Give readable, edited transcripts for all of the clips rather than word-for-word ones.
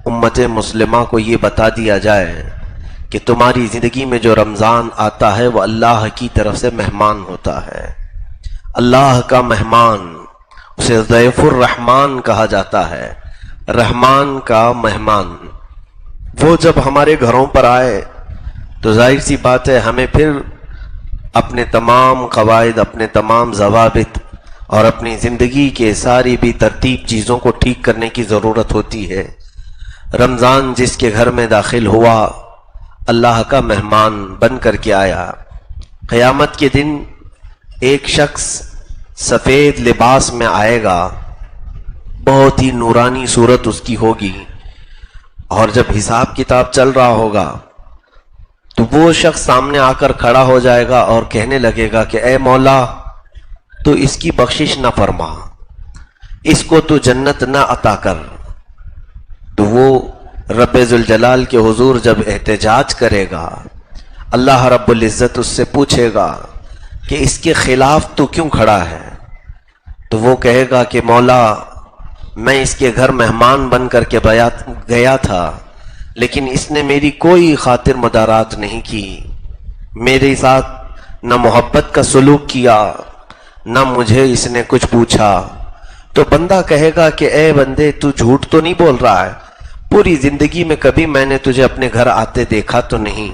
امت مسلمہ کو یہ بتا دیا جائے کہ تمہاری زندگی میں جو رمضان آتا ہے وہ اللہ کی طرف سے مہمان ہوتا ہے. اللہ کا مہمان، اسے ضیف الرحمن کہا جاتا ہے، رحمان کا مہمان. وہ جب ہمارے گھروں پر آئے تو ظاہر سی بات ہے ہمیں پھر اپنے تمام قواعد، اپنے تمام ضوابط اور اپنی زندگی کے ساری بھی ترتیب چیزوں کو ٹھیک کرنے کی ضرورت ہوتی ہے. رمضان جس کے گھر میں داخل ہوا اللہ کا مہمان بن کر کے آیا. قیامت کے دن ایک شخص سفید لباس میں آئے گا، بہت ہی نورانی صورت اس کی ہوگی، اور جب حساب کتاب چل رہا ہوگا تو وہ شخص سامنے آ کر کھڑا ہو جائے گا اور کہنے لگے گا کہ اے مولا تو اس کی بخشش نہ فرما، اس کو تو جنت نہ عطا کر. تو وہ رب ذوالجلال کے حضور جب احتجاج کرے گا، اللہ رب العزت اس سے پوچھے گا کہ اس کے خلاف تو کیوں کھڑا ہے؟ تو وہ کہے گا کہ مولا میں اس کے گھر مہمان بن کر کے گیا تھا، لیکن اس نے میری کوئی خاطر مدارات نہیں کی، میرے ساتھ نہ محبت کا سلوک کیا، نہ مجھے اس نے کچھ پوچھا. تو بندہ کہے گا کہ اے بندے تو جھوٹ تو نہیں بول رہا ہے، پوری زندگی میں کبھی میں نے تجھے اپنے گھر آتے دیکھا تو نہیں،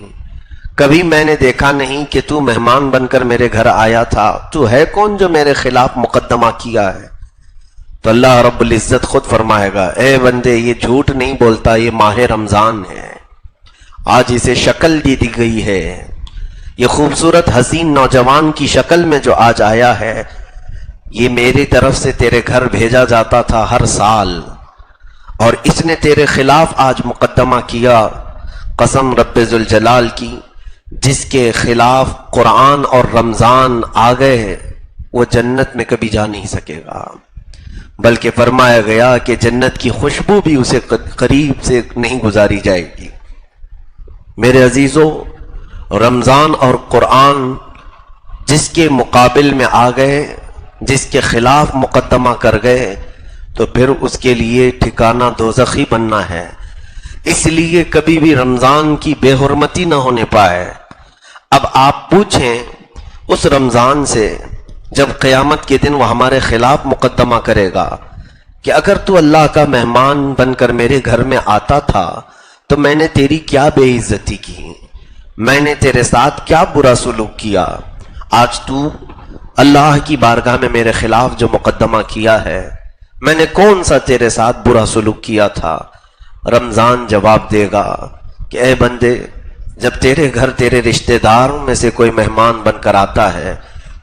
کبھی میں نے دیکھا نہیں کہ تو مہمان بن کر میرے گھر آیا تھا، تو ہے کون جو میرے خلاف مقدمہ کیا ہے؟ تو اللہ رب العزت خود فرمائے گا اے بندے یہ جھوٹ نہیں بولتا، یہ ماہ رمضان ہے، آج اسے شکل دی گئی ہے. یہ خوبصورت حسین نوجوان کی شکل میں جو آج آیا ہے، یہ میری طرف سے تیرے گھر بھیجا جاتا تھا ہر سال، اور اس نے تیرے خلاف آج مقدمہ کیا. قسم رب ذوالجلال کی، جس کے خلاف قرآن اور رمضان آ گئے وہ جنت میں کبھی جا نہیں سکے گا، بلکہ فرمایا گیا کہ جنت کی خوشبو بھی اسے قریب سے نہیں گزاری جائے گی. میرے عزیزو، رمضان اور قرآن جس کے مقابل میں آ گئے، جس کے خلاف مقدمہ کر گئے، تو پھر اس کے لیے ٹھکانہ دوزخی بننا ہے. اس لیے کبھی بھی رمضان کی بے حرمتی نہ ہونے پائے. اب آپ پوچھیں اس رمضان سے جب قیامت کے دن وہ ہمارے خلاف مقدمہ کرے گا کہ اگر تو اللہ کا مہمان بن کر میرے گھر میں آتا تھا تو میں نے تیری کیا بے عزتی کی، میں نے تیرے ساتھ کیا برا سلوک کیا، آج تو اللہ کی بارگاہ میں میرے خلاف جو مقدمہ کیا ہے، میں نے کون سا تیرے ساتھ برا سلوک کیا تھا؟ رمضان جواب دے گا کہ اے بندے، جب تیرے گھر تیرے رشتہ داروں میں سے کوئی مہمان بن کر آتا ہے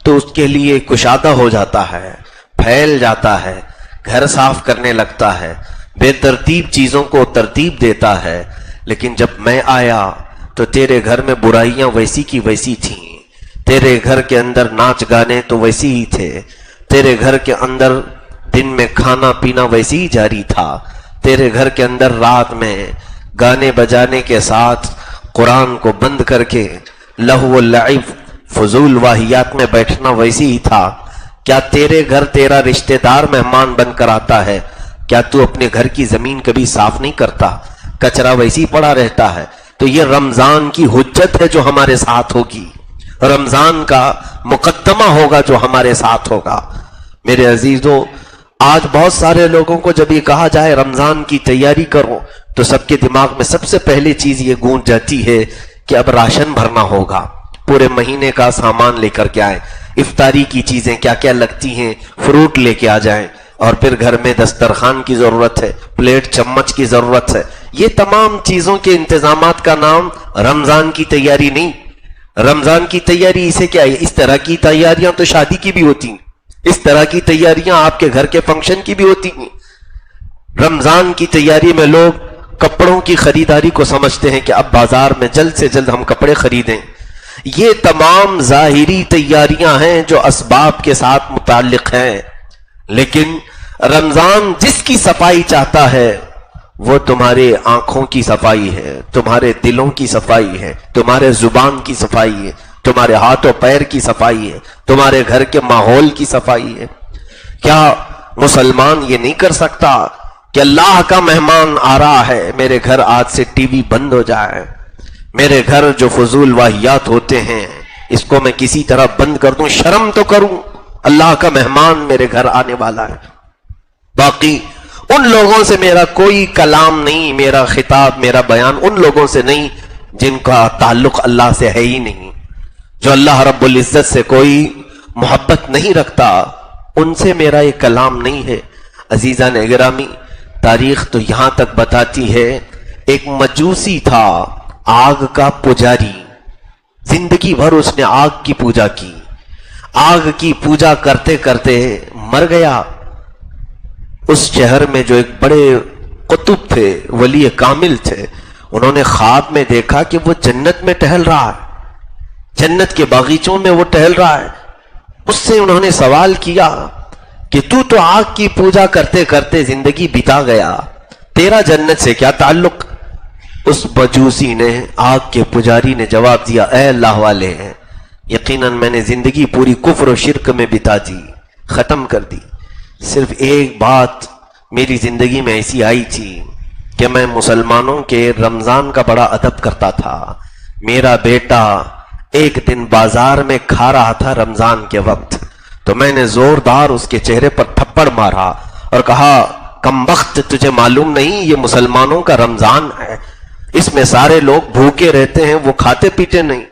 تو اس کے لیے کشادہ ہو جاتا ہے، پھیل جاتا ہے، گھر صاف کرنے لگتا ہے، بے ترتیب چیزوں کو ترتیب دیتا ہے. لیکن جب میں آیا تو تیرے گھر میں برائیاں ویسی کی ویسی تھیں، تیرے گھر کے اندر ناچ گانے تو ویسی ہی تھے، تیرے گھر کے اندر دن میں کھانا پینا ویسی ہی جاری تھا، تیرے گھر کے اندر رات میں گانے بجانے کے ساتھ قرآن کو بند کر کے لہو و لعب فضول واہیات میں بیٹھنا ویسی ہی تھا. کیا تیرے گھر تیرا رشتہ دار مہمان بن کر آتا ہے، کیا تو اپنے گھر کی زمین کبھی صاف نہیں کرتا، کچرا ویسی پڑا رہتا ہے؟ تو یہ رمضان کی حجت ہے جو ہمارے ساتھ ہوگی، رمضان کا مقدمہ ہوگا جو ہمارے ساتھ ہوگا. میرے عزیزو، آج بہت سارے لوگوں کو جب یہ کہا جائے رمضان کی تیاری کرو تو سب کے دماغ میں سب سے پہلی چیز یہ گونج جاتی ہے کہ اب راشن بھرنا ہوگا، پورے مہینے کا سامان لے کر کے آئیں، افطاری کی چیزیں کیا کیا لگتی ہیں فروٹ لے کے آ جائیں، اور پھر گھر میں دسترخوان کی ضرورت ہے، پلیٹ چمچ کی ضرورت ہے. یہ تمام چیزوں کے انتظامات کا نام رمضان کی تیاری نہیں. رمضان کی تیاری اسے کیا ہے؟ اس طرح کی تیاریاں تو شادی کی بھی ہوتی ہیں، اس طرح کی تیاریاں آپ کے گھر کے فنکشن کی بھی ہوتی ہیں. رمضان کی تیاری میں لوگ کپڑوں کی خریداری کو سمجھتے ہیں کہ اب بازار میں جلد سے جلد ہم کپڑے خریدیں. یہ تمام ظاہری تیاریاں ہیں جو اسباب کے ساتھ متعلق ہیں، لیکن رمضان جس کی صفائی چاہتا ہے وہ تمہارے آنکھوں کی صفائی ہے، تمہارے دلوں کی صفائی ہے، تمہارے زبان کی صفائی ہے، تمہارے ہاتھ و پیر کی صفائی ہے، تمہارے گھر کے ماحول کی صفائی ہے. کیا مسلمان یہ نہیں کر سکتا کہ اللہ کا مہمان آ رہا ہے، میرے گھر آج سے ٹی وی بند ہو جائے، میرے گھر جو فضول واہیات ہوتے ہیں اس کو میں کسی طرح بند کر دوں، شرم تو کروں، اللہ کا مہمان میرے گھر آنے والا ہے۔ باقی ان لوگوں سے میرا کوئی کلام نہیں، میرا خطاب، میرا بیان ان لوگوں سے نہیں جن کا تعلق اللہ سے ہے ہی نہیں، جو اللہ رب العزت سے کوئی محبت نہیں رکھتا، ان سے میرا یہ کلام نہیں ہے۔ عزیزان گرامی، تاریخ تو یہاں تک بتاتی ہے، ایک مجوسی تھا، آگ کا پجاری، زندگی بھر اس نے آگ کی پوجا کی، آگ کی پوجا کرتے کرتے مر گیا۔ اس شہر میں جو ایک بڑے قطب تھے، ولی کامل تھے، انہوں نے خواب میں دیکھا کہ وہ جنت میں ٹہل رہا ہے، جنت کے باغیچوں میں وہ ٹہل رہا ہے۔ اس سے انہوں نے سوال کیا کہ تو آگ کی پوجا کرتے کرتے زندگی بتا گیا، تیرا جنت سے کیا تعلق؟ اس مجوسی نے، آگ کے پجاری نے جواب دیا، اے اللہ والے، یقیناً میں نے زندگی پوری کفر و شرک میں بتا دی، ختم کر دی، صرف ایک بات میری زندگی میں ایسی آئی تھی کہ میں مسلمانوں کے رمضان کا بڑا ادب کرتا تھا۔ میرا بیٹا ایک دن بازار میں کھا رہا تھا رمضان کے وقت، تو میں نے زوردار اس کے چہرے پر تھپڑ مارا اور کہا، کم بخت، تجھے معلوم نہیں یہ مسلمانوں کا رمضان ہے، اس میں سارے لوگ بھوکے رہتے ہیں، وہ کھاتے پیتے نہیں،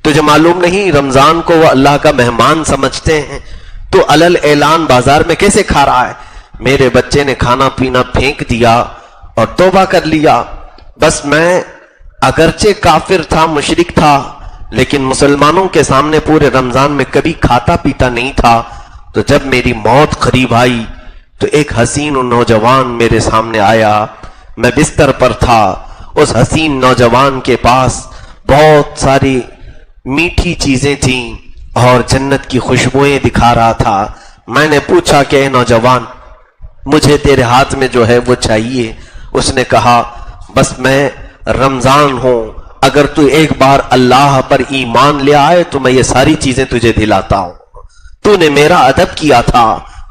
تجھے معلوم نہیں رمضان کو وہ اللہ کا مہمان سمجھتے ہیں، تو علل اعلان بازار میں کیسے کھا رہا ہے؟ میرے بچے نے کھانا پینا پھینک دیا اور توبہ کر لیا۔ بس میں اگرچہ کافر تھا، مشرک تھا، لیکن مسلمانوں کے سامنے پورے رمضان میں کبھی کھاتا پیتا نہیں تھا۔ تو جب میری موت قریب آئی تو ایک حسین نوجوان میرے سامنے آیا، میں بستر پر تھا، اس حسین نوجوان کے پاس بہت ساری میٹھی چیزیں تھیں اور جنت کی خوشبوئیں دکھا رہا تھا۔ میں نے پوچھا کہ اے نوجوان، مجھے تیرے ہاتھ میں جو ہے وہ چاہیے۔ اس نے کہا، بس میں رمضان ہوں، اگر تو ایک بار اللہ پر ایمان لے آئے تو میں یہ ساری چیزیں تجھے دلاتا ہوں۔ تو نے میرا ادب کیا تھا،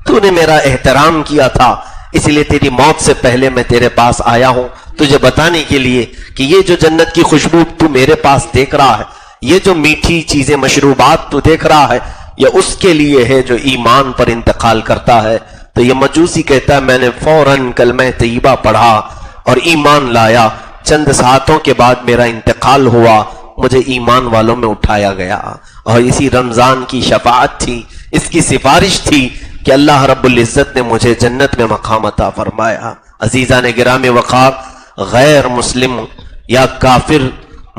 تو نے میرا احترام کیا تھا، اس لیے تیری موت سے پہلے میں تیرے پاس آیا ہوں تجھے بتانے کے لیے کہ یہ جو جنت کی خوشبو تو میرے پاس دیکھ رہا ہے، یہ جو میٹھی چیزیں، مشروبات تو دیکھ رہا ہے، یہ اس کے لیے ہے جو ایمان پر انتقال کرتا ہے۔ تو یہ مجوسی کہتا ہے، میں نے فوراً کلمہ طیبہ پڑھا اور ایمان لایا، چند ساعتوں کے بعد میرا انتقال ہوا، مجھے ایمان والوں میں اٹھایا گیا، اور اسی رمضان کی شفاعت تھی، اس کی سفارش تھی کہ اللہ رب العزت نے مجھے جنت میں مقام عطا فرمایا۔ عزیزان گرامی وقار، غیر مسلم یا کافر،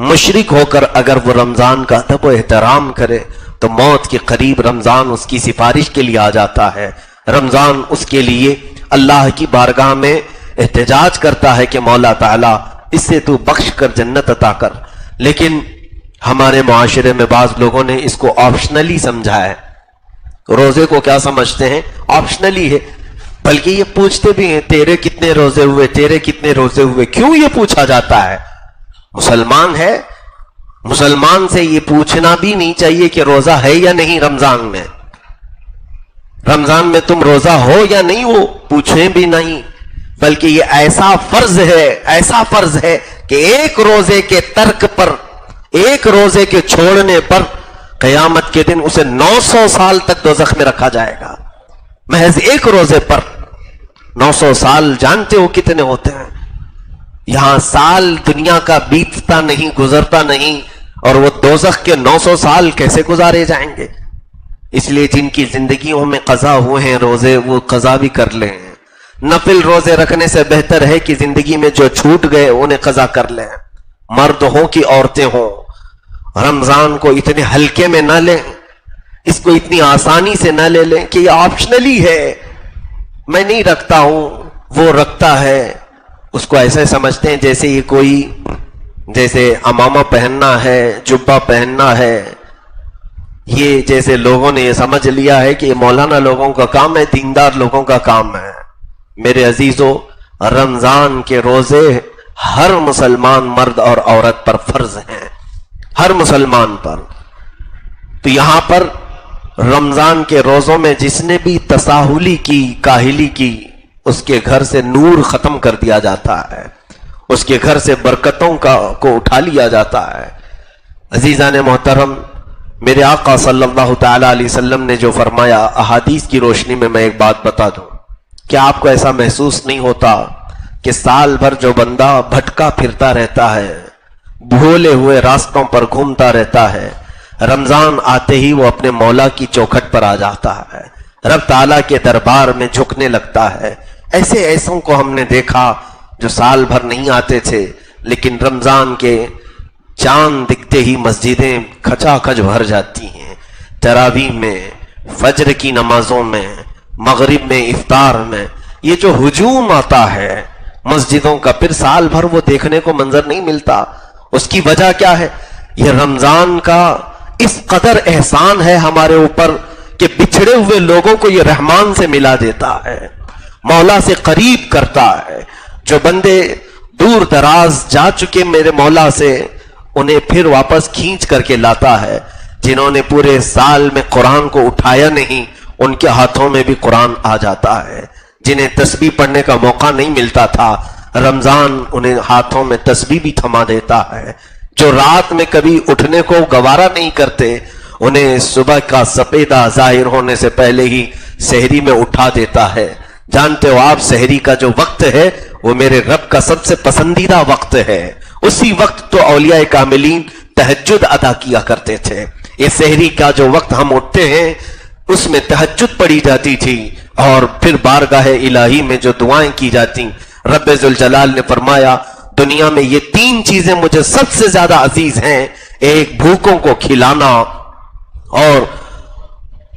مشرک ہو کر اگر وہ رمضان کا ادب و احترام کرے تو موت کے قریب رمضان اس کی سفارش کے لیے آ جاتا ہے، رمضان اس کے لیے اللہ کی بارگاہ میں احتجاج کرتا ہے کہ مولا تعالیٰ اس سے تو بخش کر جنت عطا کر۔ لیکن ہمارے معاشرے میں بعض لوگوں نے اس کو آپشنلی سمجھا ہے، روزے کو کیا سمجھتے ہیں؟ آپشنلی ہے، بلکہ یہ پوچھتے بھی ہیں، تیرے کتنے روزے ہوئے، تیرے کتنے روزے ہوئے؟ کیوں یہ پوچھا جاتا ہے؟ مسلمان ہے، مسلمان سے یہ پوچھنا بھی نہیں چاہیے کہ روزہ ہے یا نہیں رمضان میں، رمضان میں تم روزہ ہو یا نہیں ہو، پوچھیں بھی نہیں، بلکہ یہ ایسا فرض ہے، ایسا فرض ہے کہ ایک روزے کے ترک پر، ایک روزے کے چھوڑنے پر قیامت کے دن اسے 900 سال تک دوزخ میں رکھا جائے گا، محض ایک روزے پر۔ 900 سال جانتے ہو کتنے ہوتے ہیں؟ یہاں سال دنیا کا بیتتا نہیں، گزرتا نہیں، اور وہ دوزخ کے 900 سال کیسے گزارے جائیں گے؟ اس لیے جن کی زندگیوں میں قضا ہوئے ہیں روزے، وہ قضا بھی کر لیں۔ نفل روزے رکھنے سے بہتر ہے کہ زندگی میں جو چھوٹ گئے انہیں قضا کر لیں، مرد ہوں کہ عورتیں ہوں۔ رمضان کو اتنے ہلکے میں نہ لیں، اس کو اتنی آسانی سے نہ لے لیں کہ یہ آپشنلی ہے، میں نہیں رکھتا ہوں، وہ رکھتا ہے، اس کو ایسے سمجھتے ہیں جیسے یہ کوئی، جیسے امامہ پہننا ہے، جبہ پہننا ہے، یہ جیسے لوگوں نے یہ سمجھ لیا ہے کہ یہ مولانا لوگوں کا کام ہے، دیندار لوگوں کا کام ہے۔ میرے عزیزو، رمضان کے روزے ہر مسلمان مرد اور عورت پر فرض ہیں، ہر مسلمان پر۔ تو یہاں پر رمضان کے روزوں میں جس نے بھی تساہلی کی، کاہلی کی، اس کے گھر سے نور ختم کر دیا جاتا ہے، اس کے گھر سے برکتوں کو اٹھا لیا جاتا ہے۔ عزیزان محترم، میرے آقا صلی اللہ تعالی علیہ وسلم نے جو فرمایا، احادیث کی روشنی میں ایک بات بتا دوں، کیا آپ کو ایسا محسوس نہیں ہوتا کہ سال بھر جو بندہ بھٹکا پھرتا رہتا ہے، بھولے ہوئے راستوں پر گھومتا رہتا ہے، رمضان آتے ہی وہ اپنے مولا کی چوکھٹ پر آ جاتا ہے، رب تعالیٰ کے دربار میں جھکنے لگتا ہے۔ ایسوں کو ہم نے دیکھا جو سال بھر نہیں آتے تھے، لیکن رمضان کے چاند دکھتے ہی مسجدیں کھچا کھچ بھر جاتی ہیں، تراویح میں، فجر کی نمازوں میں، مغرب میں، افطار میں، یہ جو ہجوم آتا ہے مسجدوں کا، پھر سال بھر وہ دیکھنے کو منظر نہیں ملتا۔ اس کی وجہ کیا ہے؟ یہ رمضان کا اس قدر احسان ہے ہمارے اوپر کہ بچھڑے ہوئے لوگوں کو یہ رحمان سے ملا دیتا ہے، مولا سے قریب کرتا ہے۔ جو بندے دور دراز جا چکے میرے مولا سے، انہیں پھر واپس کھینچ کر کے لاتا ہے۔ جنہوں نے پورے سال میں قرآن کو اٹھایا نہیں، ان کے ہاتھوں میں بھی قرآن آ جاتا ہے۔ جنہیں تسبیح پڑھنے کا موقع نہیں ملتا تھا، رمضان انہیں ہاتھوں میں تسبیح بھی تھما دیتا ہے۔ جو رات میں کبھی اٹھنے کو گوارا نہیں کرتے، انہیں صبح کا سپیدہ ظاہر ہونے سے پہلے ہی سحری میں اٹھا دیتا ہے۔ جانتے ہو آپ، سحری کا جو وقت ہے وہ میرے رب کا سب سے پسندیدہ وقت ہے۔ اسی وقت تو اولیاء کاملین تہجد ادا کیا کرتے تھے۔ یہ سحری کا جو وقت ہم اٹھتے ہیں، اس میں تہجد پڑھی جاتی تھی، اور پھر بارگاہ الہی میں جو دعائیں کی جاتی۔ رب ذوالجلال نے فرمایا، دنیا میں یہ 3 چیزیں مجھے سب سے زیادہ عزیز ہیں، ایک بھوکوں کو کھلانا، اور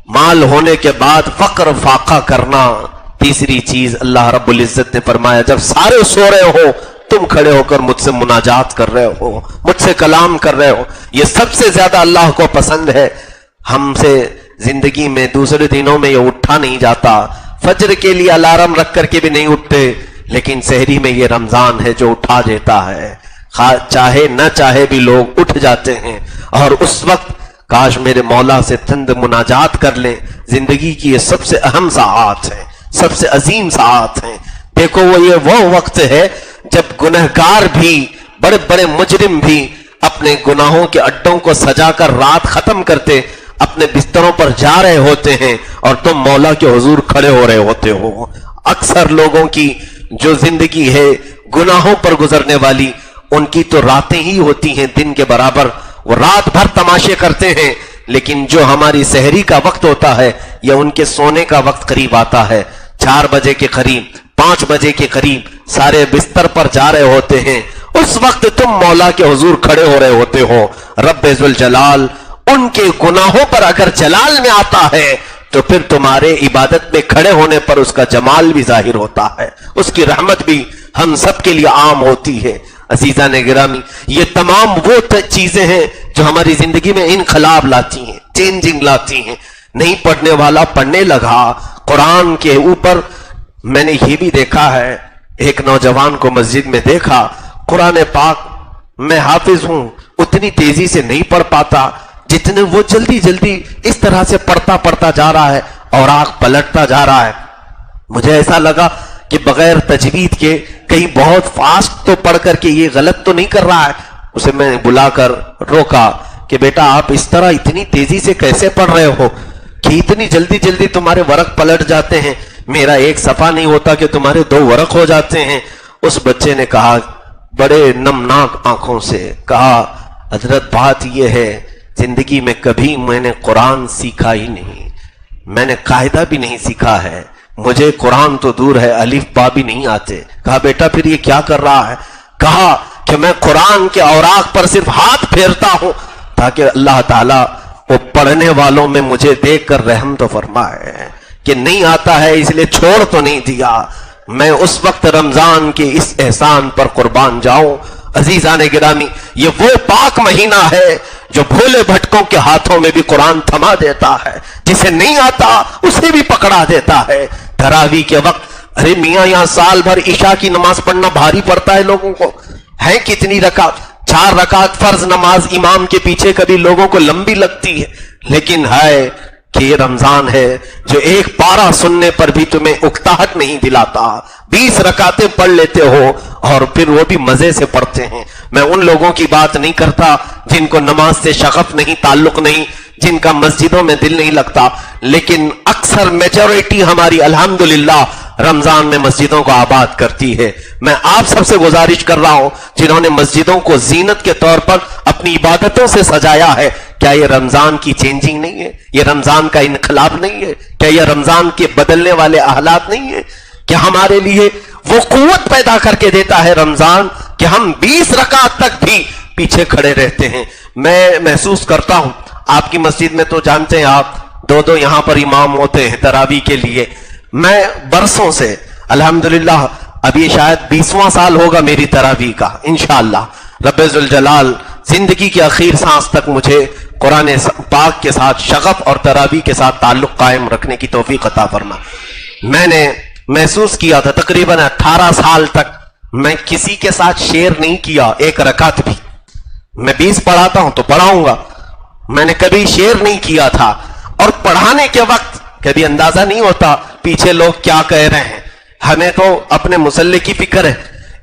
مال ہونے کے بعد فقر فاقہ کرنا، تیسری چیز اللہ رب العزت نے فرمایا جب سارے سو رہے ہو تم کھڑے ہو کر مجھ سے مناجات کر رہے ہو، مجھ سے کلام کر رہے ہو۔ یہ سب سے زیادہ اللہ کو پسند ہے۔ ہم سے زندگی میں دوسرے دنوں میں یہ اٹھا نہیں جاتا، فجر کے لیے الارم رکھ کر کے بھی نہیں اٹھتے، لیکن سحری میں یہ رمضان ہے جو اٹھا دیتا ہے۔ چاہے نہ چاہے بھی لوگ اٹھ جاتے ہیں، اور اس وقت کاش میرے مولا سے چند مناجات کر لیں۔ زندگی کی یہ سب سے اہم ساعات ہیں، سب سے عظیم ساعات ہیں۔ دیکھو وہ وقت ہے جب گنہگار بھی، بڑے بڑے مجرم بھی اپنے گناہوں کے اڈوں کو سجا کر رات ختم کرتے اپنے بستروں پر جا رہے ہوتے ہیں، اور تم مولا کے حضور کھڑے ہو رہے ہوتے ہو۔ اکثر لوگوں کی جو زندگی ہے گناہوں پر گزرنے والی، ان کی تو راتیں ہی ہوتی ہیں دن کے برابر، وہ رات بھر تماشے کرتے ہیں، لیکن جو ہماری سحری کا وقت ہوتا ہے یا ان کے سونے کا وقت قریب آتا ہے، 4 بجے کے قریب، 5 بجے کے قریب سارے بستر پر جا رہے ہوتے ہیں، اس وقت تم مولا کے حضور کھڑے ہو رہے ہوتے ہو۔ رب ذوالجلال ان کے گناہوں پر اگر جلال میں آتا ہے تو پھر تمہارے عبادت میں کھڑے ہونے پر اس کا جمال بھی ظاہر ہوتا ہے، اس کی رحمت بھی ہم سب کے لیے عام ہوتی ہے۔ عزیزان گرامی، یہ تمام وہ چیزیں ہیں جو ہماری زندگی میں انقلاب لاتی ہیں، چینجنگ لاتی ہیں۔ نہیں پڑھنے والا پڑھنے لگا قرآن کے اوپر۔ میں نے یہ بھی دیکھا ہے، ایک نوجوان کو مسجد میں دیکھا، قرآن پاک میں حافظ ہوں، اتنی تیزی سے نہیں پڑھ پاتا جتنے وہ جلدی اس طرح سے پڑھتا جا رہا ہے اور آنکھ پلٹتا جا رہا ہے۔ مجھے ایسا لگا کہ بغیر تجوید کے کہیں بہت فاسٹ تو پڑھ کر کے یہ غلط تو نہیں کر رہا ہے۔ اسے میں نے بلا کر روکا کہ بیٹا آپ اس طرح اتنی تیزی سے کیسے پڑھ رہے ہو کہ اتنی جلدی تمہارے ورق پلٹ جاتے ہیں، میرا ایک صفحہ نہیں ہوتا کہ تمہارے 2 ورق ہو جاتے ہیں۔ اس بچے نے کہا بڑے نمناک آنکھوں سے، کہا حضرت بات یہ ہے، زندگی میں کبھی میں نے قرآن سیکھا ہی نہیں، میں نے قاعدہ بھی نہیں سیکھا ہے، مجھے قرآن تو دور ہے، الف با بھی نہیں آتے۔ کہا بیٹا پھر یہ کیا کر رہا ہے؟ کہا کہ میں قرآن کے اوراق پر صرف ہاتھ پھیرتا ہوں تاکہ اللہ تعالیٰ وہ پڑھنے والوں میں مجھے دیکھ کر رحم تو فرمائے، کہ نہیں آتا ہے اس لیے چھوڑ تو نہیں دیا۔ میں اس وقت رمضان کے اس احسان پر قربان جاؤں۔ عزیزان گرامی، یہ وہ پاک مہینہ ہے جو بھولے بھٹکوں کے ہاتھوں میں بھی قرآن تھما دیتا ہے، جسے نہیں آتا اسے بھی پکڑا دیتا ہے۔ تراویح کے وقت، ارے میاں یہاں سال بھر عشاء کی نماز پڑھنا بھاری پڑتا ہے لوگوں کو، ہے کتنی رکعت؟ 4 رکعت فرض نماز امام کے پیچھے کبھی لوگوں کو لمبی لگتی ہے، لیکن ہے کہ یہ رمضان ہے جو ایک پارہ سننے پر بھی تمہیں اکتاہٹ نہیں دلاتا. 20 رکعتیں پڑھ لیتے ہو اور پھر وہ بھی مزے سے پڑھتے ہیں. میں ان لوگوں کی بات نہیں کرتا جن کو نماز سے شغف نہیں، تعلق نہیں، جن کا مسجدوں میں دل نہیں لگتا، لیکن اکثر میجورٹی ہماری الحمدللہ رمضان میں مسجدوں کو آباد کرتی ہے. میں آپ سب سے گزارش کر رہا ہوں جنہوں نے مسجدوں کو زینت کے طور پر اپنی عبادتوں سے سجایا ہے، کیا یہ رمضان کی چینجنگ نہیں ہے؟ یہ رمضان کا انقلاب نہیں ہے؟ کیا یہ رمضان کے بدلنے والے حالات نہیں ہے؟ کہ ہمارے لیے وہ قوت پیدا کر کے دیتا ہے رمضان کہ ہم 20 رکعت تک بھی پیچھے کھڑے رہتے ہیں. میں محسوس کرتا ہوں، آپ کی مسجد میں تو جانتے ہیں آپ 2 یہاں پر امام ہوتے ہیں تراویح کے لیے. میں برسوں سے الحمدللہ اب یہ شاید 20واں سال ہوگا میری تراویح کا، انشاءاللہ رب ذوالجلال زندگی کے آخر سانس تک مجھے قرآن پاک کے ساتھ شغف اور تراویح کے ساتھ تعلق قائم رکھنے کی توفیق عطا فرما. میں نے محسوس کیا تھا تقریباً 18 سال تک میں کسی کے ساتھ شیئر نہیں کیا ایک رکعت بھی. میں 20 پڑھاتا ہوں تو پڑھاؤں گا، میں نے کبھی شیئر نہیں کیا تھا. اور پڑھانے کے وقت کبھی اندازہ نہیں ہوتا پیچھے لوگ کیا کہہ رہے ہیں. ہمیں تو اپنے مسلح کی فکر ہے.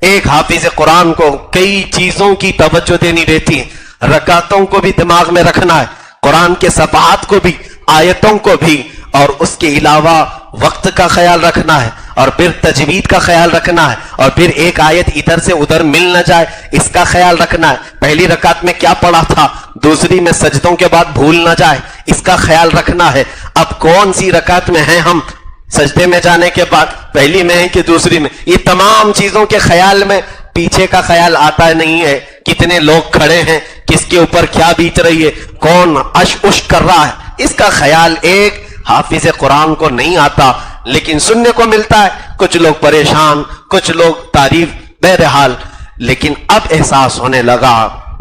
ایک حافظ قرآن کو کئی چیزوں کی توجہ دینی رہتی ہے، رکعتوں کو بھی دماغ میں رکھنا ہے، قرآن کے صفحات کو بھی، آیتوں کو بھی، اور اس کے علاوہ وقت کا خیال رکھنا ہے، اور پھر تجوید کا خیال رکھنا ہے، اور پھر ایک آیت ادھر سے ادھر مل نہ جائے اس کا خیال رکھنا ہے. پہلی رکعت میں کیا پڑھا تھا، دوسری میں سجدوں کے بعد بھول نہ جائے اس کا خیال رکھنا ہے. اب کون سی رکعت میں ہیں ہم، سجدے میں جانے کے بعد پہلی میں ہے کہ دوسری میں؟ یہ تمام چیزوں کے خیال میں پیچھے کا خیال آتا نہیں ہے. کتنے لوگ کھڑے ہیں، کس کے اوپر کیا بیت رہی ہے، کون اش اش کر رہا ہے، اس کا خیال ایک حافظ قرآن کو نہیں آتا. لیکن سننے کو ملتا ہے کچھ لوگ پریشان، کچھ لوگ تعریف. بہرحال لیکن اب احساس ہونے لگا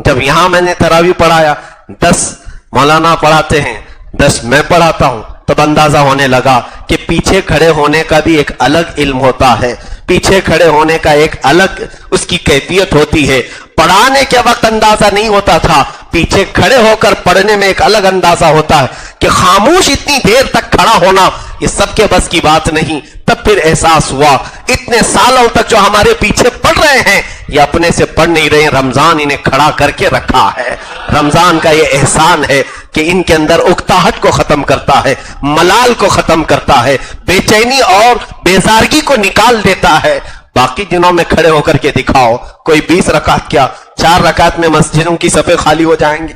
جب یہاں میں نے تراویح پڑھایا، 10 مولانا پڑھاتے ہیں، 10 میں پڑھاتا ہوں، تب اندازہ ہونے لگا کہ پیچھے کھڑے ہونے کا بھی ایک الگ علم ہوتا ہے، پیچھے کھڑے ہونے کا ایک الگ اس کی کیفیت ہوتی ہے. پڑھانے کے وقت اندازہ نہیں ہوتا تھا، پیچھے کھڑے ہو کر پڑھنے میں ایک الگ اندازہ ہوتا ہے کہ خاموش اتنی دیر تک کھڑا ہونا یہ سب کے بس کی بات نہیں. تب پھر احساس ہوا اتنے سالوں تک جو ہمارے پیچھے پڑھ رہے ہیں یہ اپنے سے پڑھ نہیں رہے، رمضان انہیں کھڑا کر کے رکھا ہے. رمضان کا یہ احسان ہے کہ ان کے اندر اکتاہٹ کو ختم کرتا ہے، ملال کو ختم کرتا ہے، بے چینی اور بیزارگی کو نکال دیتا ہے. باقی دنوں میں کھڑے ہو کر کے دکھاؤ، کوئی 20 رکعت کیا 4 رکعت میں مسجدوں کی صفیں خالی ہو جائیں گے.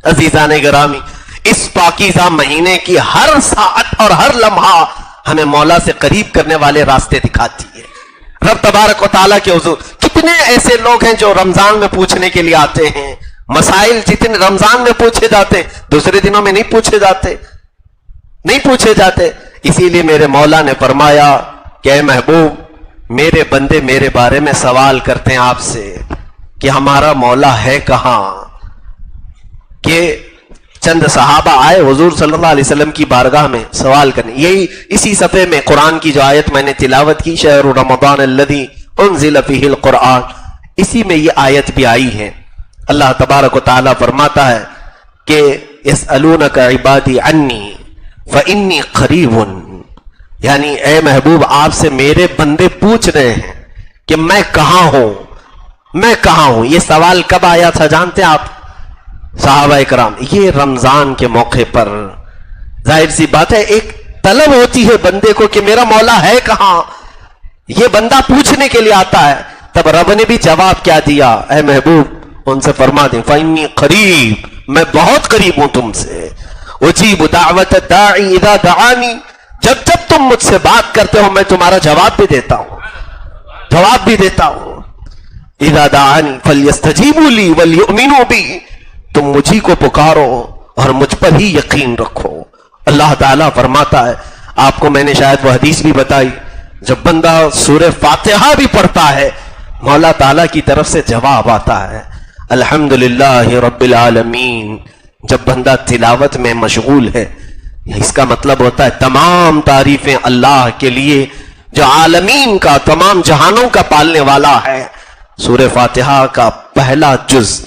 عزیزان گرامی، اس پاکیزہ مہینے کی ہر ساعت اور ہر لمحہ ہمیں مولا سے قریب کرنے والے راستے دکھاتی ہے. رب تبارک و تعالیٰ کے حضور کتنے ایسے لوگ ہیں جو رمضان میں پوچھنے کے لیے آتے ہیں. مسائل جتنے رمضان میں پوچھے جاتے دوسرے دنوں میں نہیں پوچھے جاتے. اسی لیے میرے مولا نے فرمایا کہ اے محبوب، میرے بندے میرے بارے میں سوال کرتے ہیں آپ سے کہ ہمارا مولا ہے کہاں. کہ چند صحابہ آئے حضور صلی اللہ علیہ وسلم کی بارگاہ میں سوال کرنے. یہی اسی صفحے میں قرآن کی جو آیت میں نے تلاوت کی، شہر رمضان الذی انزل فیہ القرآن، اسی میں یہ آیت بھی آئی ہے. اللہ تبارک و تعالیٰ فرماتا ہے کہ یسألونک عبادی عنی فإنی قریب، یعنی اے محبوب آپ سے میرے بندے پوچھ رہے ہیں کہ میں کہاں ہوں. یہ سوال کب آیا تھا جانتے ہیں آپ؟ صحابہ اکرام یہ رمضان کے موقع پر. ظاہر سی بات ہے ایک طلب ہوتی ہے بندے کو کہ میرا مولا ہے کہاں. یہ بندہ پوچھنے کے لیے آتا ہے. تب رب نے بھی جواب کیا دیا، اے محبوب ان سے فرما دیں فإنی قریب، میں بہت قریب ہوں تم سے. اجیب دعوت الداعی اذا دعانی، جب تم مجھ سے بات کرتے ہو میں تمہارا جواب بھی دیتا ہوں. اذا دعانی فلیستجیبوا لی ولیؤمنوا بی، تم مجھی کو پکارو اور مجھ پر ہی یقین رکھو. اللہ تعالیٰ فرماتا ہے، آپ کو میں نے شاید وہ حدیث بھی بتائی، جب بندہ سورہ فاتحہ بھی پڑھتا ہے مولا تعالیٰ کی طرف سے جواب آتا ہے الحمدللہ رب العالمین. جب بندہ تلاوت میں مشغول ہے اس کا مطلب ہوتا ہے تمام تعریفیں اللہ کے لیے جو عالمین کا، تمام جہانوں کا پالنے والا ہے. سورہ فاتحہ کا پہلا جز،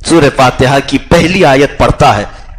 سورہ فاتحہ کی پہلی آیت پڑھتا ہے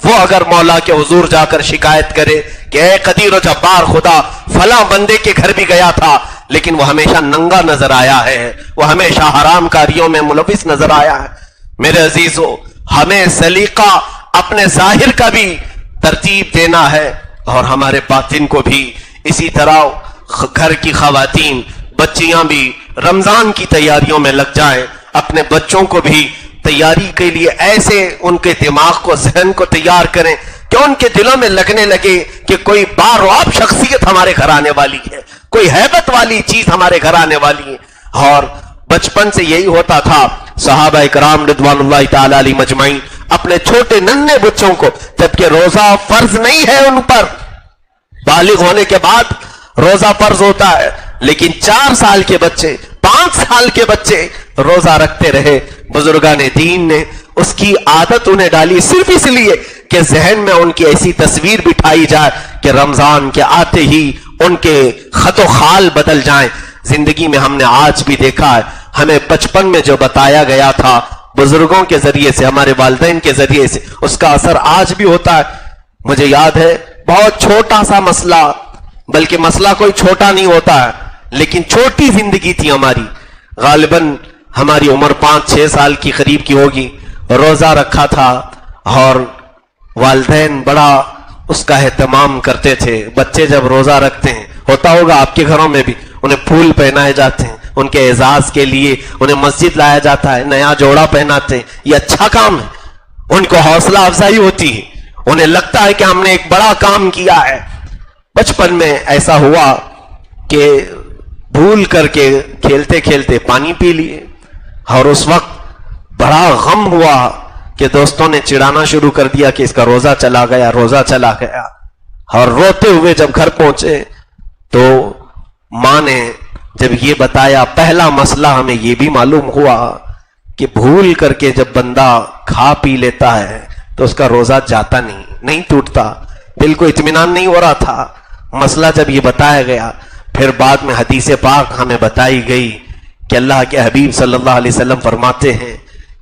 وہ اگر مولا کے حضور جا کر شکایت کرے کہ اے قدیر و جبار خدا فلاں بندے کے گھر بھی گیا تھا لیکن وہ ہمیشہ ننگا نظر آیا ہے، وہ ہمیشہ حرام کاریوں میں ملوث نظر آیا ہے، میرے عزیزو ہمیں سلیقہ اپنے ظاہر کا بھی ترتیب دینا ہے اور ہمارے باطن کو بھی اسی طرح. گھر کی خواتین بچیاں بھی رمضان کی تیاریوں میں لگ جائیں، اپنے بچوں کو بھی تیاری کے لیے ایسے ان کے دماغ کو ذہن کو تیار کریں کہ ان کے دلوں میں لگنے لگے کہ کوئی بارواب شخصیت ہمارے گھر آنے والی ہے، کوئی ہیبت والی چیز ہمارے گھر آنے والی ہے. اور بچپن سے یہی ہوتا تھا. صحابہ کرام رضوان اللہ تعالی علیہ مجمعین اپنے چھوٹے ننھے بچوں کو، جبکہ روزہ فرض نہیں ہے ان پر، بالغ ہونے کے بعد روزہ فرض ہوتا ہے، لیکن 4 سال کے بچے 5 سال کے بچے روزہ رکھتے رہے. بزرگان دین نے اس کی عادت انہیں ڈالی صرف اس لیے کہ ذہن میں ان کی ایسی تصویر بٹھائی جائے کہ رمضان کے آتے ہی ان کے خط و خال بدل جائیں. زندگی میں ہم نے آج بھی دیکھا ہے، ہمیں بچپن میں جو بتایا گیا تھا بزرگوں کے ذریعے سے، ہمارے والدین کے ذریعے سے، اس کا اثر آج بھی ہوتا ہے. مجھے یاد ہے بہت چھوٹا سا مسئلہ، بلکہ مسئلہ کوئی چھوٹا نہیں ہوتا ہے لیکن چھوٹی زندگی تھی ہماری، غالباً ہماری عمر 5-6 سال کی قریب کی ہوگی. روزہ رکھا تھا اور والدین بڑا اس کا اہتمام کرتے تھے. بچے جب روزہ رکھتے ہیں، ہوتا ہوگا آپ کے گھروں میں بھی، انہیں پھول پہنائے جاتے ہیں، ان کے اعزاز کے لیے انہیں مسجد لایا جاتا ہے، نیا جوڑا پہناتے ہیں. یہ اچھا کام ہے، ان کو حوصلہ افزائی ہوتی ہے، انہیں لگتا ہے کہ ہم نے ایک بڑا کام کیا ہے. بچپن میں ایسا ہوا کہ بھول کر کے کھیلتے کھیلتے پانی پی لیے اور اس وقت بڑا غم ہوا کہ دوستوں نے چڑھانا شروع کر دیا کہ اس کا روزہ چلا گیا، روزہ چلا گیا. اور روتے ہوئے جب گھر پہنچے تو ماں نے جب یہ بتایا، پہلا مسئلہ ہمیں یہ بھی معلوم ہوا کہ بھول کر کے جب بندہ کھا پی لیتا ہے تو اس کا روزہ جاتا نہیں ٹوٹتا. دل کو اطمینان نہیں ہو رہا تھا. مسئلہ جب یہ بتایا گیا، پھر بعد میں حدیث پاک ہمیں بتائی گئی کہ اللہ کے حبیب صلی اللہ علیہ وسلم فرماتے ہیں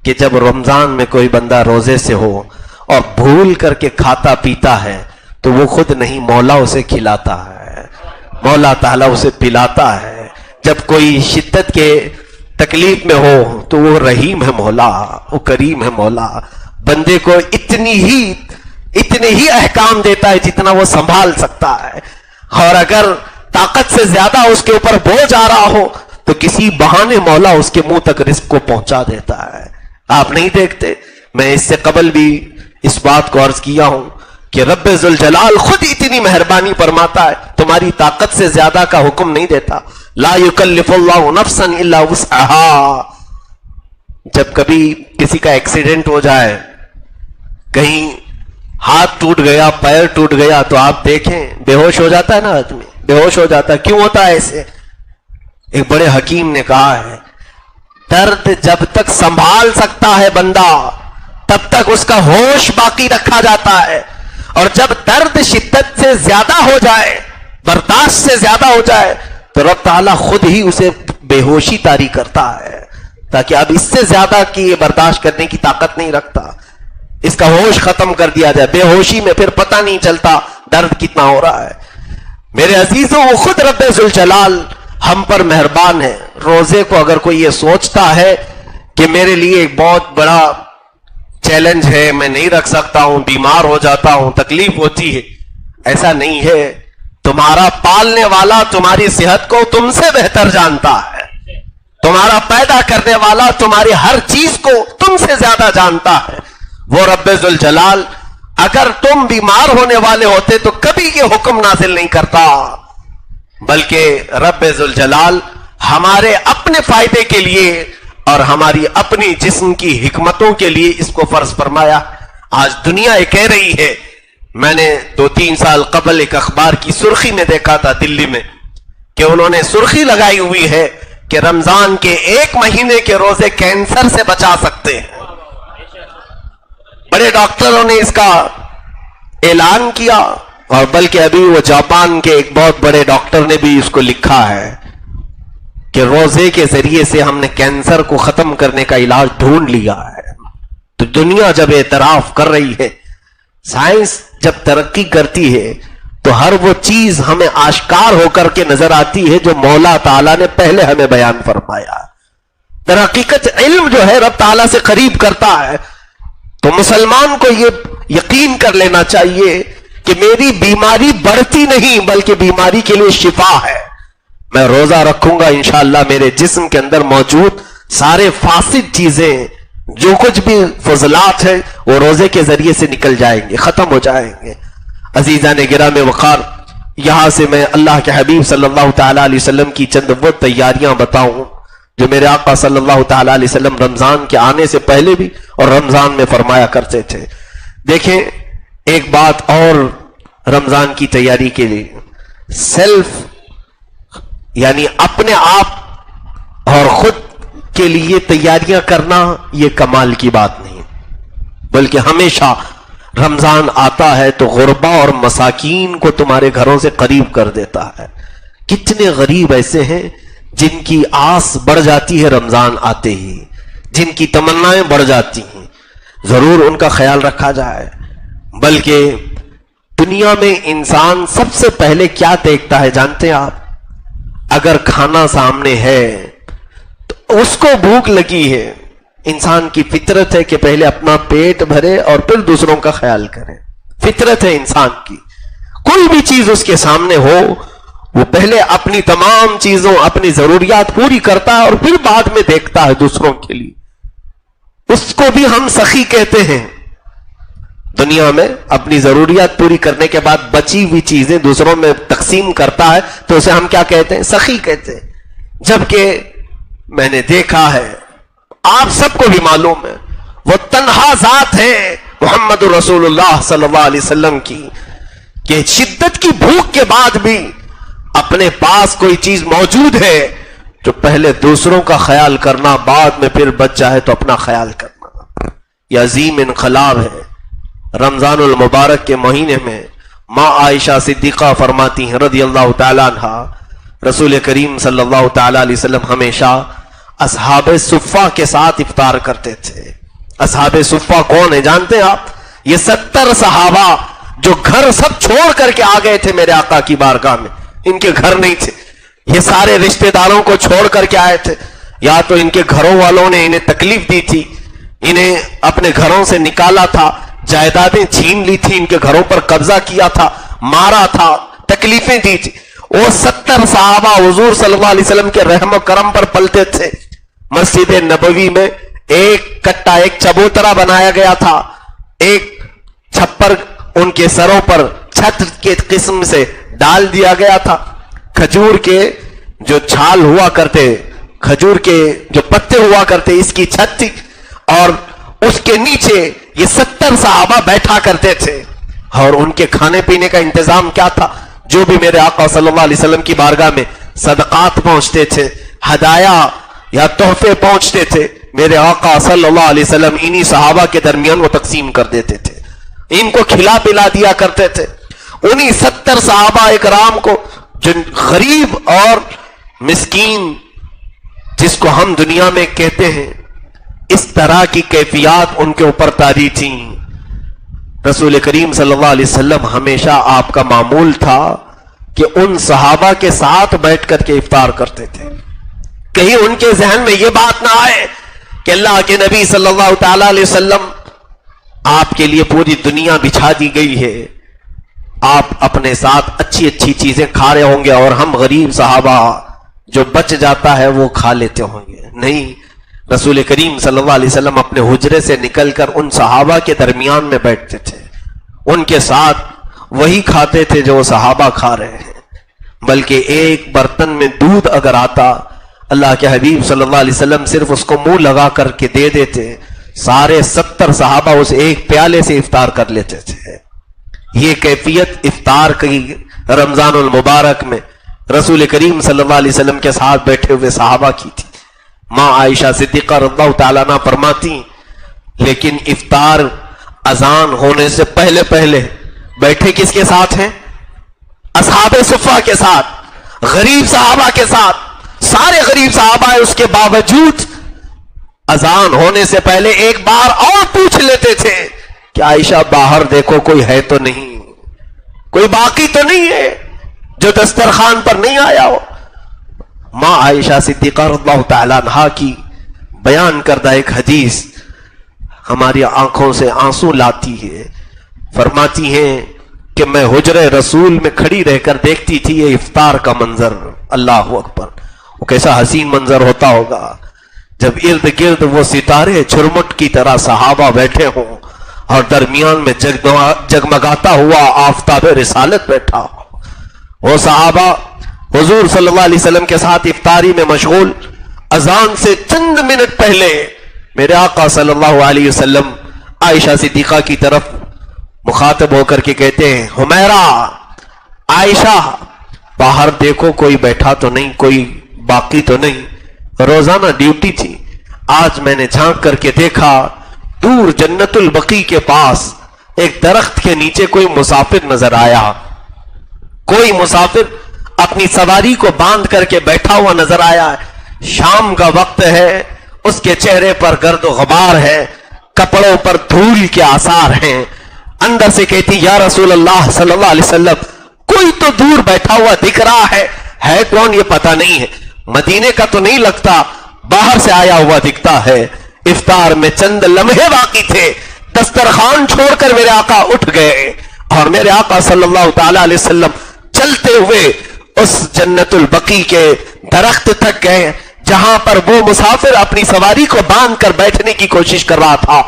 کہ جب رمضان میں کوئی بندہ روزے سے ہو اور بھول کر کے کھاتا پیتا ہے تو وہ خود نہیں، مولا اسے کھلاتا ہے، مولا تعالیٰ اسے پلاتا ہے. جب کوئی شدت کے تکلیف میں ہو تو وہ رحیم ہے مولا، وہ کریم ہے مولا، بندے کو اتنے ہی احکام دیتا ہے جتنا وہ سنبھال سکتا ہے. اور اگر طاقت سے زیادہ اس کے اوپر بوجھ آ رہا ہو تو کسی بہانے مولا اس کے منہ تک رزق کو پہنچا دیتا ہے. آپ نہیں دیکھتے، میں اس سے قبل بھی اس بات کو عرض کیا ہوں کہ رب ذوالجلال خود اتنی مہربانی فرماتا ہے، تمہاری طاقت سے زیادہ کا حکم نہیں دیتا. لا یکلف اللہ نفسا الا وسعها. جب کبھی کسی کا ایکسیڈنٹ ہو جائے، کہیں ہاتھ ٹوٹ گیا، پیر ٹوٹ گیا، تو آپ دیکھیں بے ہوش ہو جاتا ہے نا آدمی، بے ہوش ہو جاتا ہے. کیوں ہوتا ہے ایسے؟ ایک بڑے حکیم نے کہا ہے درد جب تک سنبھال سکتا ہے بندہ تب تک اس کا ہوش باقی رکھا جاتا ہے، اور جب درد شدت سے زیادہ ہو جائے، برداشت سے زیادہ ہو جائے، تو رب تعالیٰ خود ہی اسے بے ہوشی طاری کرتا ہے، تاکہ اب اس سے زیادہ کی برداشت کرنے کی طاقت نہیں رکھتا، اس کا ہوش ختم کر دیا جائے. بے ہوشی میں پھر پتہ نہیں چلتا درد کتنا ہو رہا ہے. میرے عزیزوں، وہ خود رب ذوالجلال ہم پر مہربان ہے. روزے کو اگر کوئی یہ سوچتا ہے کہ میرے لیے ایک بہت بڑا چیلنج ہے، میں نہیں رکھ سکتا ہوں، بیمار ہو جاتا ہوں، تکلیف ہوتی ہے، ایسا نہیں ہے. تمہارا پالنے والا تمہاری صحت کو تم سے بہتر جانتا ہے، تمہارا پیدا کرنے والا تمہاری ہر چیز کو تم سے زیادہ جانتا ہے. وہ رب ذوالجلال اگر تم بیمار ہونے والے ہوتے تو کبھی یہ حکم نازل نہیں کرتا، بلکہ رب ذوالجلال ہمارے اپنے فائدے کے لیے اور ہماری اپنی جسم کی حکمتوں کے لیے اس کو فرض فرمایا. آج دنیا یہ کہہ رہی ہے، میں نے 2-3 سال قبل ایک اخبار کی سرخی میں دیکھا تھا دلی میں، کہ انہوں نے سرخی لگائی ہوئی ہے کہ رمضان کے 1 مہینے کے روزے کینسر سے بچا سکتے ہیں. بڑے ڈاکٹروں نے اس کا اعلان کیا، اور بلکہ ابھی وہ جاپان کے ایک بہت بڑے ڈاکٹر نے بھی اس کو لکھا ہے کہ روزے کے ذریعے سے ہم نے کینسر کو ختم کرنے کا علاج ڈھونڈ لیا ہے. تو دنیا جب اعتراف کر رہی ہے، سائنس جب ترقی کرتی ہے تو ہر وہ چیز ہمیں آشکار ہو کر کے نظر آتی ہے جو مولا تعالیٰ نے پہلے ہمیں بیان فرمایا. در حقیقت علم جو ہے رب تعالیٰ سے قریب کرتا ہے. تو مسلمان کو یہ یقین کر لینا چاہیے کہ میری بیماری بڑھتی نہیں بلکہ بیماری کے لیے شفا ہے. میں روزہ رکھوں گا انشاءاللہ میرے جسم کے اندر موجود سارے فاسد چیزیں جو کچھ بھی فضلات ہیں وہ روزے کے ذریعے سے نکل جائیں گے, ختم ہو جائیں گے. عزیزان گرامی وقار, یہاں سے میں اللہ کے حبیب صلی اللہ تعالیٰ علیہ وسلم کی چند وہ تیاریاں بتاؤں جو میرے آقا صلی اللہ تعالیٰ علیہ وسلم رمضان کے آنے سے پہلے بھی اور رمضان میں فرمایا کرتے تھے. دیکھیں ایک بات اور رمضان کی تیاری کے لیے, سیلف یعنی اپنے آپ اور خود کے لیے تیاریاں کرنا یہ کمال کی بات نہیں, بلکہ ہمیشہ رمضان آتا ہے تو غربا اور مساکین کو تمہارے گھروں سے قریب کر دیتا ہے. کتنے غریب ایسے ہیں جن کی آس بڑھ جاتی ہے رمضان آتے ہی, جن کی تمنائیں بڑھ جاتی ہیں, ضرور ان کا خیال رکھا جائے. بلکہ دنیا میں انسان سب سے پہلے کیا دیکھتا ہے جانتے ہیں آپ؟ اگر کھانا سامنے ہے تو اس کو بھوک لگی ہے, انسان کی فطرت ہے کہ پہلے اپنا پیٹ بھرے اور پھر دوسروں کا خیال کرے. فطرت ہے انسان کی, کوئی بھی چیز اس کے سامنے ہو وہ پہلے اپنی تمام چیزوں اپنی ضروریات پوری کرتا ہے اور پھر بعد میں دیکھتا ہے دوسروں کے لیے. اس کو بھی ہم سخی کہتے ہیں. دنیا میں اپنی ضروریات پوری کرنے کے بعد بچی ہوئی چیزیں دوسروں میں تقسیم کرتا ہے تو اسے ہم کیا کہتے ہیں؟ سخی کہتے ہیں. جبکہ میں نے دیکھا ہے, آپ سب کو بھی معلوم ہے, وہ تنہا ذات ہے محمد رسول اللہ صلی اللہ علیہ وسلم کی کہ شدت کی بھوک کے بعد بھی اپنے پاس کوئی چیز موجود ہے جو پہلے دوسروں کا خیال کرنا, بعد میں پھر بچ جائے تو اپنا خیال کرنا. یہ عظیم انقلاب ہے. رمضان المبارک کے مہینے میں ماں عائشہ صدیقہ فرماتی ہیں رضی اللہ تعالیٰ عنہ, رسول کریم صلی اللہ تعالیٰ علیہ وسلم ہمیشہ اصحاب صفہ کے ساتھ افطار کرتے تھے. اصحاب صفہ کون ہیں جانتے ہیں آپ؟ یہ 70 صحابہ جو گھر سب چھوڑ کر کے آ گئے تھے میرے آقا کی بارگاہ میں. ان کے گھر نہیں تھے, یہ سارے رشتہ داروں کو چھوڑ کر کے آئے تھے. یا تو ان کے گھروں والوں نے انہیں تکلیف دی تھی, انہیں اپنے گھروں سے نکالا تھا, جائیدادیں چھین لی تھی, ان کے گھروں پر قبضہ کیا تھا, مارا تھا, تکلیفیں دی تھی. وہ 70 صحابہ حضور صلی اللہ علیہ وسلم کے رحم و کرم پر پلتے تھے. مسجد نبوی میں ایک کٹا, ایک چبوترا بنایا گیا تھا, ایک چھپر ان کے سروں پر چھت کے قسم سے ڈال دیا گیا تھا. کھجور کے جو چھال ہوا کرتے, کھجور کے جو پتے ہوا کرتے, اس کی چھت تھی اور اس کے نیچے یہ 70 صحابہ بیٹھا کرتے تھے. اور ان کے کھانے پینے کا انتظام کیا تھا؟ جو بھی میرے آقا صلی اللہ علیہ وسلم کی بارگاہ میں صدقات پہنچتے تھے, ہدایا یا تحفے پہنچتے تھے, میرے آقا صلی اللہ علیہ وسلم انہی صحابہ کے درمیان وہ تقسیم کر دیتے تھے, ان کو کھلا پلا دیا کرتے تھے. انہی 70 صحابہ اکرام کو, جن غریب اور مسکین جس کو ہم دنیا میں کہتے ہیں, اس طرح کی کیفیات ان کے اوپر طاری تھیں. رسول کریم صلی اللہ علیہ وسلم ہمیشہ آپ کا معمول تھا کہ ان صحابہ کے ساتھ بیٹھ کر کے افطار کرتے تھے. کہیں ان کے ذہن میں یہ بات نہ آئے کہ اللہ کے نبی صلی اللہ تعالی علیہ وسلم, آپ کے لیے پوری دنیا بچھا دی گئی ہے, آپ اپنے ساتھ اچھی اچھی چیزیں کھا رہے ہوں گے اور ہم غریب صحابہ جو بچ جاتا ہے وہ کھا لیتے ہوں گے. نہیں, رسول کریم صلی اللہ علیہ وسلم اپنے حجرے سے نکل کر ان صحابہ کے درمیان میں بیٹھتے تھے, ان کے ساتھ وہی کھاتے تھے جو وہ صحابہ کھا رہے ہیں. بلکہ ایک برتن میں دودھ اگر آتا, اللہ کے حبیب صلی اللہ علیہ وسلم صرف اس کو منہ لگا کر کے دے دیتے, سارے 70 صحابہ اس ایک پیالے سے افطار کر لیتے تھے. یہ کیفیت افطار کی رمضان المبارک میں رسول کریم صلی اللہ علیہ وسلم کے ساتھ بیٹھے ہوئے صحابہ کی تھی. ماں عائشہ صدیقہ رضی اللہ تعالیٰ عنہ فرماتی, لیکن افطار اذان ہونے سے پہلے پہلے بیٹھے کس کے ساتھ ہیں؟ اصحاب صفہ کے ساتھ, غریب صحابہ کے ساتھ. سارے غریب صحابہ اس کے باوجود اذان ہونے سے پہلے ایک بار اور پوچھ لیتے تھے کہ عائشہ باہر دیکھو کوئی ہے تو نہیں, کوئی باقی تو نہیں ہے جو دسترخوان پر نہیں آیا ہو. ماں عائشہ صدیقہ رضی اللہ تعالیٰ عنہا کی بیان کردہ ایک حدیث ہماری آنکھوں سے آنسو لاتی ہے. فرماتی ہیں کہ میں حجرے رسول میں کھڑی رہ کر دیکھتی تھی یہ افطار کا منظر. اللہ اکبر, وہ کیسا حسین منظر ہوتا ہوگا جب ارد گرد وہ ستارے چھرمٹ کی طرح صحابہ بیٹھے ہوں اور درمیان میں جگمگاتا ہوا آفتاب رسالت بیٹھا ہو. وہ صحابہ حضور صلی اللہ علیہ وسلم کے ساتھ افطاری میں مشغول. اذان سے چند منٹ پہلے میرے آقا صلی اللہ علیہ وسلم عائشہ صدیقہ کی طرف مخاطب ہو کر کے کہتے ہیں, حمیرہ, عائشہ, باہر دیکھو کوئی بیٹھا تو نہیں, کوئی باقی تو نہیں. روزانہ ڈیوٹی تھی, آج میں نے جھانک کر کے دیکھا دور جنت البقیع کے پاس ایک درخت کے نیچے کوئی مسافر نظر آیا. کوئی مسافر اپنی سواری کو باندھ کر کے بیٹھا ہوا نظر آیا. شام کا وقت ہے, اس کے چہرے پر گرد و غبار ہے, کپڑوں پر دھول کے آثار ہیں. اندر سے کہتی یا رسول اللہ صلی اللہ علیہ وسلم, کوئی تو دور بیٹھا ہوا دکھ رہا ہے کون یہ پتہ نہیں ہے, مدینے کا تو نہیں لگتا, باہر سے آیا ہوا دکھتا ہے. افطار میں چند لمحے باقی تھے, دسترخوان چھوڑ کر میرے آقا اٹھ گئے اور میرے آقا صلی اللہ تعالی علیہ وسلم چلتے ہوئے اس جنت البقیع کے درخت تک گئے جہاں پر وہ مسافر اپنی سواری کو باندھ کر بیٹھنے کی کوشش کر رہا تھا.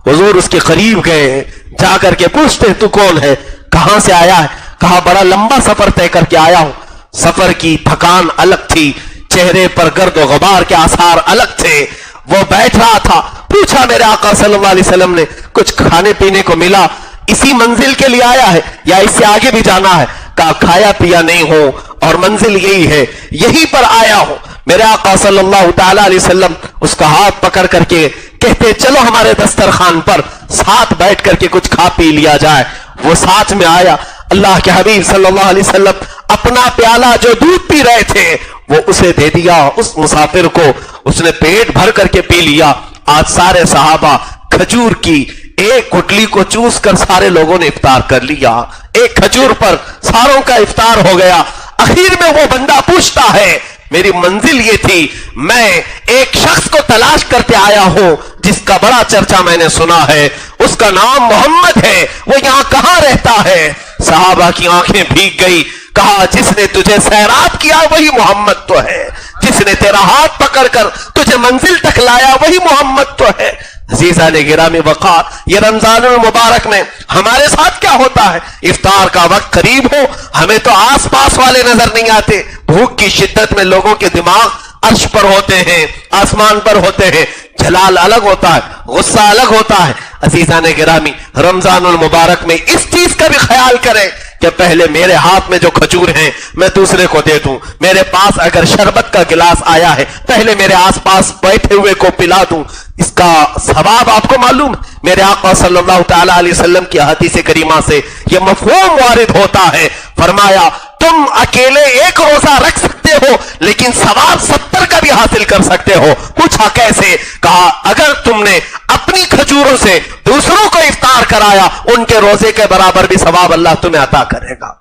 حضور اس کے قریب گئے, جا کر کے پوچھتے تو کون ہے, کہاں سے آیا ہے؟ کہا بڑا لمبا سفر طے کر کے آیا ہوں. سفر کی تھکان الگ تھی, چہرے پر گرد و غبار کے آثار الگ تھے. وہ بیٹھ رہا تھا, پوچھا میرے آقا صلی اللہ علیہ وسلم نے کچھ کھانے پینے کو ملا, اسی منزل کے لیے آیا ہے یا اس سے آگے بھی جانا ہے؟ کہا کھایا پیا نہیں ہو اور منزل یہی ہے, یہی پر آیا ہوں. میرے آقا صلی اللہ تعالی علیہ وسلم اس کا ہاتھ پکڑ کر کے کہتے چلو ہمارے دسترخوان پر ساتھ بیٹھ کر کے کچھ کھا پی لیا جائے. وہ ساتھ میں آیا. اللہ کے حبیب صلی اللہ علیہ وسلم اپنا پیالہ جو دودھ پی رہے تھے وہ اسے دے دیا, اس مسافر کو. اس نے پیٹ بھر کر کے پی لیا. آج سارے صحابہ کھجور کی ایک گٹلی کو چوس کر سارے لوگوں نے افطار کر لیا. ایک کھجور پر ساروں کا افطار ہو گیا. اخیر میں وہ بندہ پوچھتا ہے میری منزل یہ تھی, میں ایک شخص کو تلاش کرتے آیا ہوں جس کا بڑا چرچا میں نے سنا ہے, اس کا نام محمد ہے, وہ یہاں کہاں رہتا ہے؟ صحابہ کی آنکھیں بھیگ گئی. کہا جس نے تجھے سیراب کیا وہی محمد تو ہے, جس نے تیرا ہاتھ پکڑ کر تجھے منزل تک لایا وہی محمد تو ہے. عزیزان گرامی وقار, یہ رمضان المبارک میں ہمارے ساتھ کیا ہوتا ہے؟ افطار کا وقت قریب ہو, ہمیں تو آس پاس والے نظر نہیں آتے. بھوک کی شدت میں لوگوں کے دماغ عرش پر ہوتے ہیں, آسمان پر ہوتے ہیں. جلال الگ ہوتا ہے, غصہ الگ ہوتا ہے. عزیزان گرامی, رمضان المبارک میں اس چیز کا بھی خیال کریں کہ پہلے میرے ہاتھ میں جو کھجور ہیں میں دوسرے کو دے دوں. میرے پاس اگر شربت کا گلاس آیا ہے پہلے میرے آس پاس بیٹھے ہوئے کو پلا دوں. اس کا ثواب آپ کو معلوم. میرے آقا صلی اللہ تعالی علیہ وسلم کی حدیث کریمہ سے یہ مفہوم وارد ہوتا ہے. فرمایا تم اکیلے ایک روزہ رکھ سکتے ہو لیکن ثواب 70 کا بھی حاصل کر سکتے ہو. پوچھا کیسے؟ کہا اگر تم نے اپنی کھجوروں سے دوسروں کو افطار کرایا ان کے روزے کے برابر بھی ثواب اللہ تمہیں عطا کرے گا.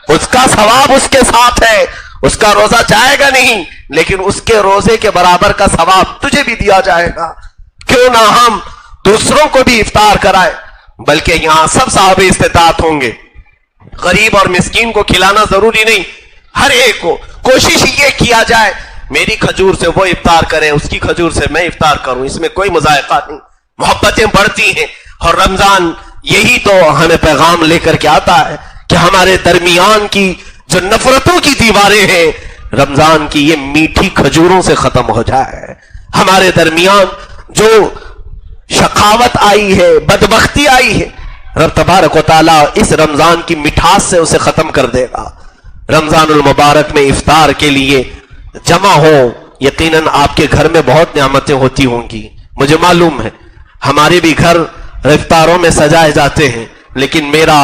اس کا ثواب اس کے ساتھ ہے, اس کا روزہ جائے گا نہیں لیکن اس کے روزے کے برابر کا ثواب تجھے بھی دیا جائے گا. کیوں نہ ہم دوسروں کو بھی افطار کرائے, بلکہ یہاں سب صاحب استطاعت ہوں گے. غریب اور مسکین کو کھلانا ضروری نہیں, ہر ایک کو کوشش یہ کیا جائے میری کھجور سے وہ افطار کرے, اس کی کھجور سے میں افطار کروں, اس میں کوئی مذائقہ نہیں. محبتیں بڑھتی ہیں اور رمضان یہی تو ہمیں پیغام لے کر کے آتا ہے کہ ہمارے درمیان کی جو نفرتوں کی دیواریں ہیں رمضان کی یہ میٹھی کھجوروں سے ختم ہو جائے. ہمارے درمیان جو شقاوت آئی ہے, بدبختی آئی ہے, رب تبارک و تعالیٰ اس رمضان کی مٹھاس سے اسے ختم کر دے گا. رمضان المبارک میں افطار کے لیے جمع ہو, یقیناً آپ کے گھر میں بہت نعمتیں ہوتی ہوں گی. مجھے معلوم ہے ہمارے بھی گھر افطاروں میں سجائے جاتے ہیں, لیکن میرا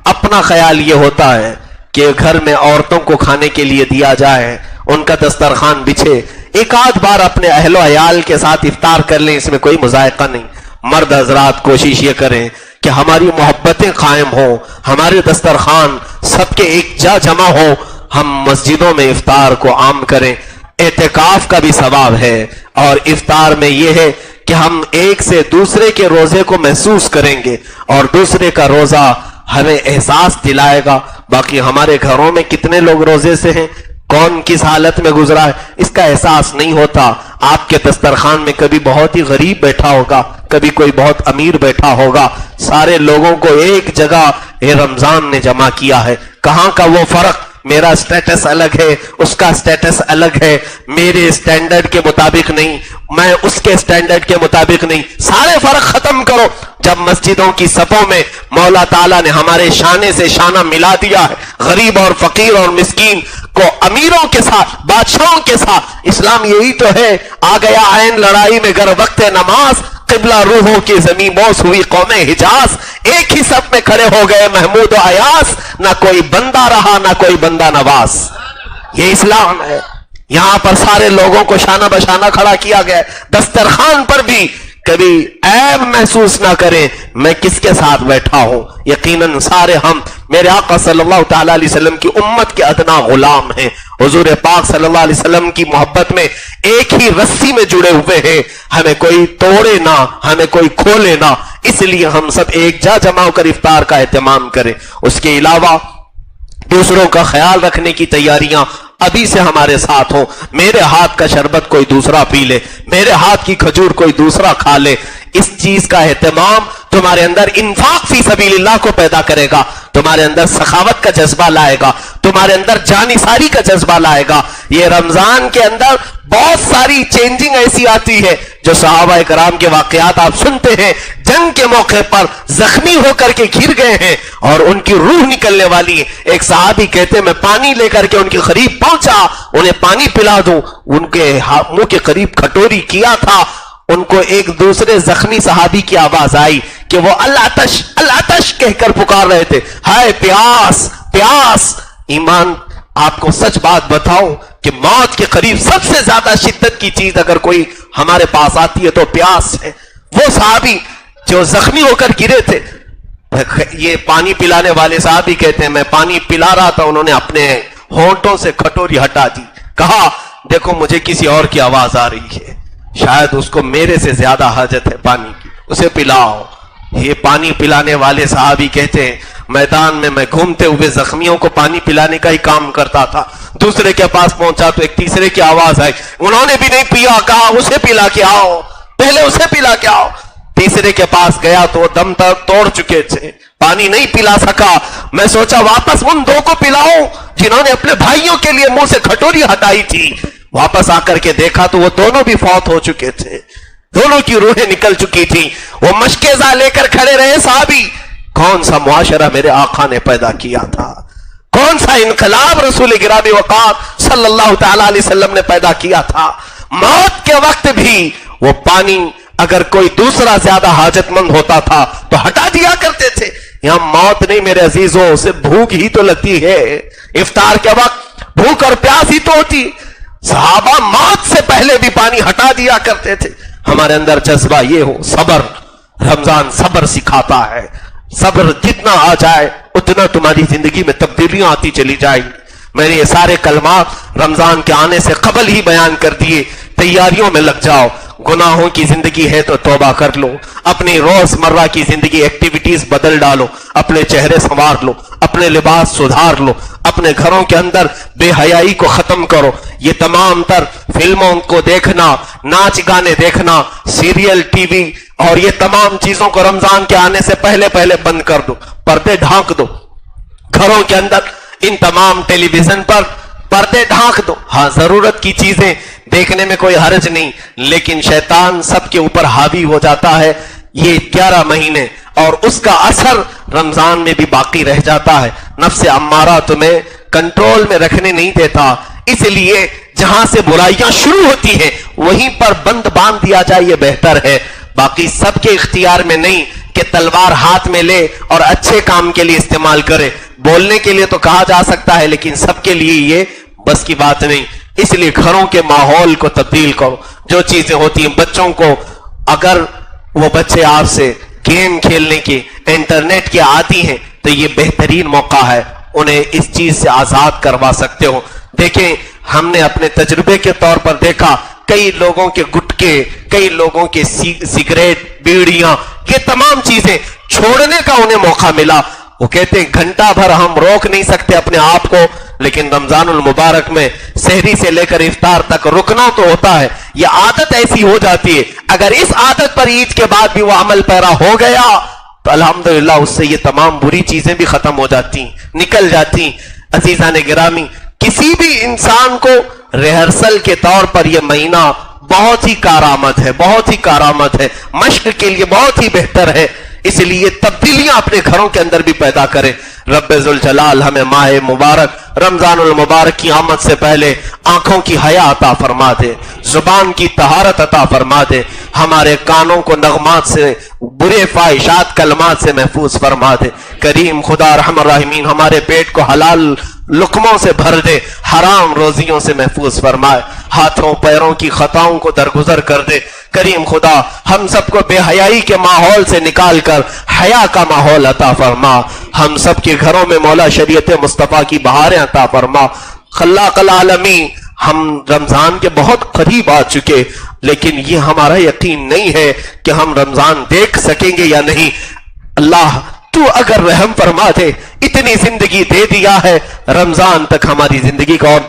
اپنا خیال یہ ہوتا ہے کہ گھر میں عورتوں کو کھانے کے لیے دیا جائے, ان کا دسترخوان بچھے, ایک آدھ بار اپنے اہل و عیال کے ساتھ افطار کر لیں, اس میں کوئی مذائقہ نہیں. مرد حضرات کوشش یہ کریں کہ ہماری محبتیں قائم ہوں, ہمارے دسترخوان سب کے ایک جا جمع ہو, ہم مسجدوں میں افطار کو عام کریں. اعتکاف کا بھی ثواب ہے, اور افطار میں یہ ہے کہ ہم ایک سے دوسرے کے روزے کو محسوس کریں گے اور دوسرے کا روزہ ہمیں احساس دلائے گا. باقی ہمارے گھروں میں کتنے لوگ روزے سے ہیں, کون کس حالت میں گزرا ہے, اس کا احساس نہیں ہوتا. آپ کے دسترخوان میں کبھی بہت ہی غریب بیٹھا ہوگا, کبھی کوئی بہت امیر بیٹھا ہوگا, سارے لوگوں کو ایک جگہ رمضان نے جمع کیا ہے. کہاں کا وہ فرق, میرا سٹیٹس الگ ہے, اس کا سٹیٹس الگ ہے, میرے سٹینڈرڈ کے مطابق نہیں, میں اس کے سٹینڈرڈ کے مطابق نہیں, سارے فرق ختم کرو. جب مسجدوں کی صفوں میں مولا تعالیٰ نے ہمارے شانے سے شانہ ملا دیا ہے, غریب اور فقیر اور مسکین کو امیروں کے ساتھ, بادشاہوں کے ساتھ, اسلام یہی تو ہے. آ گیا عین لڑائی میں گر وقت نماز, قبلہ روحوں کی زمین بوس ہوئی قوم حجاز. ایک ہی صف میں کھڑے ہو گئے محمود و ایاس, نہ کوئی بندہ رہا نہ کوئی بندہ نواز. یہ اسلام ہے. یہاں پر سارے لوگوں کو شانہ بشانہ کھڑا کیا گیا. دسترخوان پر بھی کبھی عیب محسوس نہ کریں میں کس کے ساتھ بیٹھا ہوں. یقیناً سارے ہم میرے آقا صلی اللہ تعالی علیہ وسلم کی امت کے ادنا غلام ہیں. حضور پاک صلی اللہ علیہ وسلم کی محبت میں ایک ہی رسی میں جڑے ہوئے ہیں. ہمیں کوئی توڑے نہ, ہمیں کوئی کھولے نہ, اس لیے ہم سب ایک جا جمع ہو کر افطار کا اہتمام کریں. اس کے علاوہ دوسروں کا خیال رکھنے کی تیاریاں ابھی سے ہمارے ساتھ ہوں. میرے ہاتھ کا شربت کوئی دوسرا پی لے, میرے ہاتھ کی کھجور کوئی دوسرا کھا لے. اس چیز کا اہتمام تمہارے اندر انفاق فی سبیل اللہ کو پیدا کرے گا, تمہارے اندر سخاوت کا جذبہ لائے گا, تمہارے اندر جانثاری کا جذبہ لائے گا. یہ رمضان کے اندر بہت ساری چینجنگ ایسی آتی ہے جو صحابہ کرام کے واقعات آپ سنتے ہیں. جنگ کے موقع پر زخمی ہو کر کے گر گئے ہیں اور ان کی روح نکلنے والی ہے. ایک صحابی کہتے میں پانی لے کر کے ان کے قریب پہنچا, انہیں پانی پلا دوں, ان کے منہ کے قریب کھٹوری کیا تھا. ان کو ایک دوسرے زخمی صحابی کی آواز آئی کہ وہ العطش العطش کہہ کر پکار رہے تھے, ہائے پیاس پیاس. ایمان آپ کو سچ بات بتاؤں کہ موت کے قریب سب سے زیادہ شدت کی چیز اگر کوئی ہمارے پاس آتی ہے تو پیاس ہے. وہ صحابی جو زخمی ہو کر گرے تھے, یہ پانی پلانے والے صحابی کہتے ہیں میں پانی پلا رہا تھا, انہوں نے اپنے ہونٹوں سے کھٹوری ہٹا دی, کہا دیکھو مجھے کسی اور کی آواز آ رہی ہے, شاید اس کو میرے سے زیادہ حاجت ہے پانی کی, اسے پلاؤ. یہ پانی پلانے والے صحابی کہتے ہیں میدان میں گھومتے ہوئے زخمیوں کو پانی پلانے کا ہی کام کرتا تھا. دوسرے کے پاس پہنچا تو ایک تیسرے کی آواز آئی, انہوں نے بھی نہیں پیا, کہا اسے پلا کے آؤ, پہلے اسے پلا کے آؤ. تیسرے کے پاس گیا تو دم تک توڑ چکے تھے, پانی نہیں پلا سکا. میں سوچا واپس ان دو کو پلاؤں جنہوں نے اپنے بھائیوں کے لیے منہ سے کھٹوری ہٹائی تھی. واپس آ کر کے دیکھا تو وہ دونوں بھی فوت ہو چکے تھے, دونوں کی روحیں نکل چکی تھی. وہ مشکیزہ لے کر کھڑے رہے صحابی. کون سا معاشرہ میرے آقا نے پیدا کیا تھا, کون سا انقلاب رسول گرامی وقات صلی اللہ تعالی علیہ وسلم نے پیدا کیا تھا. موت کے وقت بھی وہ پانی اگر کوئی دوسرا زیادہ حاجت مند ہوتا تھا تو ہٹا دیا کرتے تھے. یہاں موت نہیں میرے عزیزوں, اسے بھوک ہی تو لگتی ہے. افطار کے وقت بھوک اور پیاس ہی تو ہوتی. صحابہ موت سے پہلے بھی پانی ہٹا دیا کرتے تھے. ہمارے اندر جذبہ یہ ہو. صبر, رمضان صبر سکھاتا ہے. صبر جتنا آ جائے اتنا تمہاری زندگی میں تبدیلیاں آتی چلی جائیں گی. میں نے یہ سارے کلمات رمضان کے آنے سے قبل ہی بیان کر دیے. تیاریوں میں لگ جاؤ. گناہوں کی زندگی ہے تو توبہ کر لو, اپنی روز مرہ کی زندگی ایکٹیویٹیز بدل ڈالو, اپنے چہرے سنوار لو, اپنے لباس سدھار لو, اپنے گھروں کے اندر بے حیائی کو ختم کرو. یہ تمام تر فلموں کو دیکھنا, ناچ گانے دیکھنا, سیریل, ٹی وی اور یہ تمام چیزوں کو رمضان کے آنے سے پہلے پہلے بند کر دو. پردے ڈھانک دو گھروں کے اندر, ان تمام ٹیلی ویژن پر پردے ڈھانک دو. ہاں ضرورت کی چیزیں دیکھنے میں کوئی حرج نہیں, لیکن شیطان سب کے اوپر حاوی ہو جاتا ہے. یہ 11 مہینے اور اس کا اثر رمضان میں بھی باقی رہ جاتا ہے. نفس امارہ تمہیں کنٹرول میں رکھنے نہیں دیتا, اس لیے جہاں سے برائیاں شروع ہوتی ہیں وہیں پر بند باندھ دیا جائے, یہ بہتر ہے. باقی سب کے اختیار میں نہیں کہ تلوار ہاتھ میں لے اور اچھے کام کے لیے استعمال کرے. بولنے کے لیے تو کہا جا سکتا ہے لیکن سب کے لیے یہ بس کی بات نہیں. اس لیے گھروں کے ماحول کو تبدیل کرو. جو چیزیں ہوتی ہیں بچوں کو, اگر وہ بچے آپ سے گیم کھیلنے کے، انٹرنیٹ کے عادی ہیں، تو یہ بہترین موقع ہے، انہیں اس چیز سے آزاد کروا سکتے ہو۔ دیکھیں ہم نے اپنے تجربے کے طور پر دیکھا، کئی لوگوں کے گٹکے، کئی لوگوں کے سگریٹ، بیڑیاں، یہ تمام چیزیں چھوڑنے کا انہیں موقع ملا۔ وہ کہتے ہیں گھنٹہ بھر ہم روک نہیں سکتے اپنے آپ کو، لیکن رمضان المبارک میں سحری سے لے کر افطار تک رکنا تو ہوتا ہے۔ یہ عادت ایسی ہو جاتی ہے، اگر اس عادت پر عید کے بعد بھی وہ عمل پیرا ہو گیا تو الحمدللہ اس سے یہ تمام بری چیزیں بھی ختم ہو جاتی، نکل جاتی۔ عزیزان گرامی، کسی بھی انسان کو ریہرسل کے طور پر یہ مہینہ بہت ہی کارآمد ہے، بہت ہی کارآمد ہے، مشق کے لیے بہت ہی بہتر ہے، اس لیے تبدیلیاں اپنے گھروں کے اندر بھی پیدا کریں۔ رب ذوالجلال ہمیں ماہ مبارک رمضان المبارک کی آمد سے پہلے آنکھوں کی حیا عطا فرما دے، زبان کی طہارت عطا فرما دے، ہمارے کانوں کو نغمات سے، برے فاحشات کلمات سے محفوظ فرما دے۔ کریم خدا ارحم الراحمین ہمارے پیٹ کو حلال لقموں سے بھر دے، حرام روزیوں سے محفوظ فرمائے، ہاتھوں پیروں کی خطاؤں کو درگزر کر دے۔ کریم خدا ہم سب کو بے حیائی کے ماحول سے نکال کر حیا کا ماحول عطا فرما، ہم سب کے گھروں میں مولا شریعت مصطفیٰ کی بہاریں عطا فرما۔ خلاق العالمین، ہم رمضان کے بہت قریب آ چکے، لیکن یہ ہمارا یقین نہیں ہے کہ ہم رمضان دیکھ سکیں گے یا نہیں۔ اللہ تو اگر رحم فرما دے، اتنی زندگی دے دیا ہے، رمضان تک ہماری زندگی کا اور